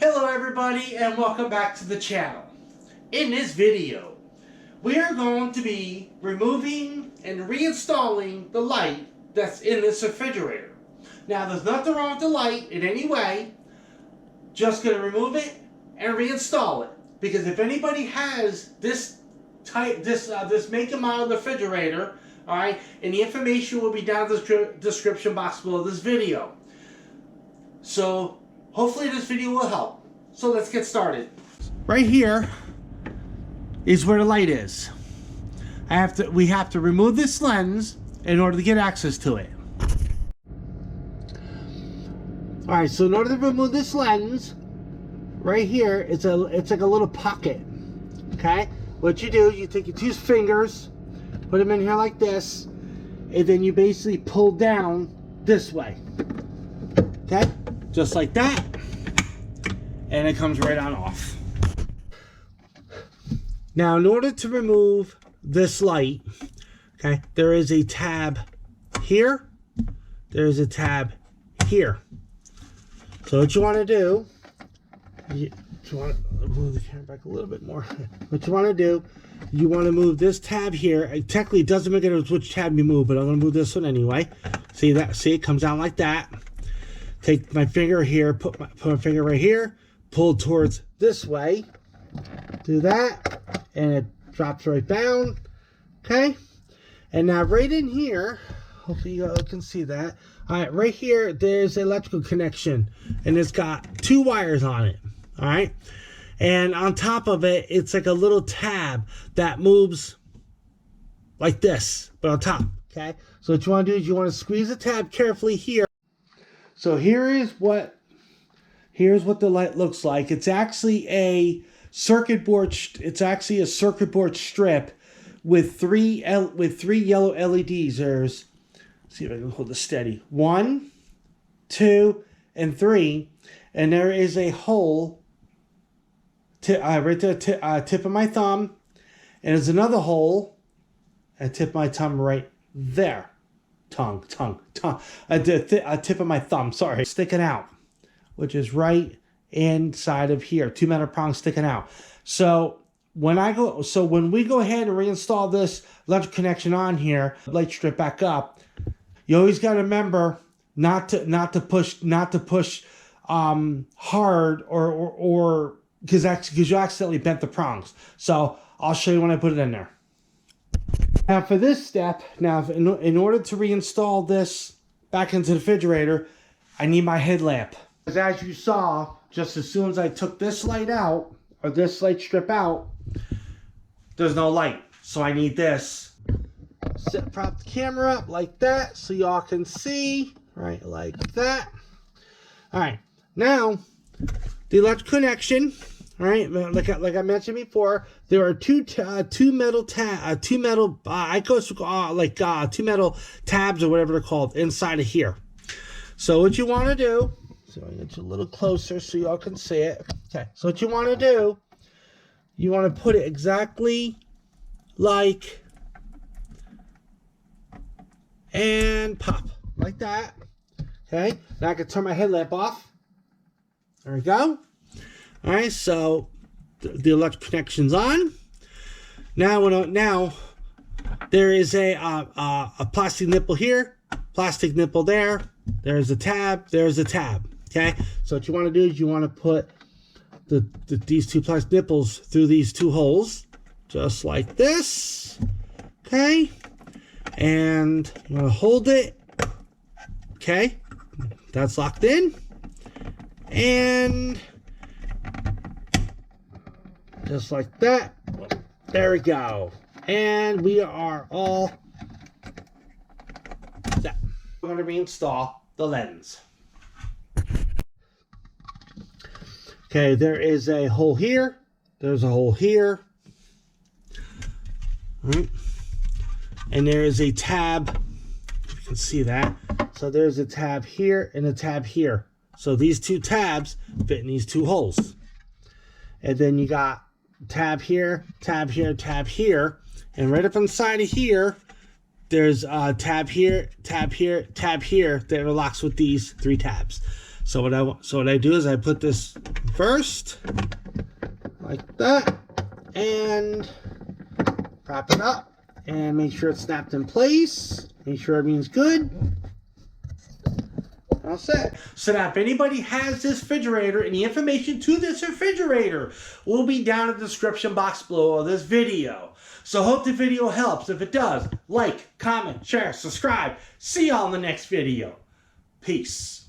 Hello everybody and welcome back to the channel. In this video, we are going to be removing and reinstalling the light that's in this refrigerator. Now there's nothing wrong with the light in any way, just going to remove it and reinstall it. Because if anybody has this type, this make and model refrigerator, alright, and the information will be down in the description box below this video. So hopefully this video will help. So let's get started. Right here is where the light is. We have to remove this lens in order to get access to it. Alright, so in order to remove this lens, right here, it's like a little pocket. Okay? What you do is you take your two fingers, put them in here like this, and then you basically pull down this way. Okay? Just like that, and it comes right on off. Now, in order to remove this light, okay, there is a tab here, there's a tab here. So what you want to do, you want to move the camera back a little bit more. What you want to do, you want to move this tab here. Technically, it doesn't make a difference which tab you move, but I'm going to move this one anyway. See that? See, it comes out like that. Take my finger here, put my finger right here, pull towards this way, do that, and it drops right down, okay? And now right in here, hopefully you can see that. All right, right here, there's an electrical connection, and it's got two wires on it, all right? And on top of it, it's like a little tab that moves like this, but on top, okay? So what you want to do is you want to squeeze the tab carefully here. So here's what the light looks like. It's actually a circuit board. It's actually a circuit board strip with three yellow LEDs. There's, let's see if I can hold this steady. 1, 2, and 3, and there is a hole right there, tip of my thumb, and there's another hole at tip of my thumb right there. A tip of my thumb, sorry, sticking out, which is right inside of here. Two metal prongs sticking out. So when we go ahead and reinstall this electric connection on here, light strip back up, you always got to remember not to push hard or because you accidentally bent the prongs. So I'll show you when I put it in there. Now for this step, in order to reinstall this back into the refrigerator, I need my headlamp. As you saw, just as soon as I took this light out, or this light strip out, there's no light. So I need this. Prop the camera up like that so y'all can see, right, like that. All right, now the electric connection. All right, like I mentioned before, there are two metal tabs or whatever they're called inside of here. So what you want to do, so I get you a little closer so y'all can see it. Okay, so what you want to do, you want to put it exactly like, and pop like that. Okay, now I can turn my headlamp off. There we go. All right, so the electric connection's on. Now there is a plastic nipple here, plastic nipple there. There's a tab. There's a tab. Okay, so what you want to do is you want to put these two plastic nipples through these two holes, just like this. Okay, and you want to hold it. Okay, that's locked in, and just like that. There we go. And we are all set. We're going to reinstall the lens. Okay, there is a hole here. There's a hole here. All right. And there is a tab. You can see that. So there's a tab here and a tab here. So these two tabs fit in these two holes. And then you got tab here, tab here, tab here, and right up inside of here, there's a tab here, tab here, tab here that interlocks with these three tabs. So what I do is I put this first, like that, and prop it up and make sure it's snapped in place. Make sure everything's good. All set. So now if anybody has this refrigerator, any information to this refrigerator will be down in the description box below of this video. So hope the video helps. If it does, like, comment, share, subscribe. See y'all in the next video. Peace.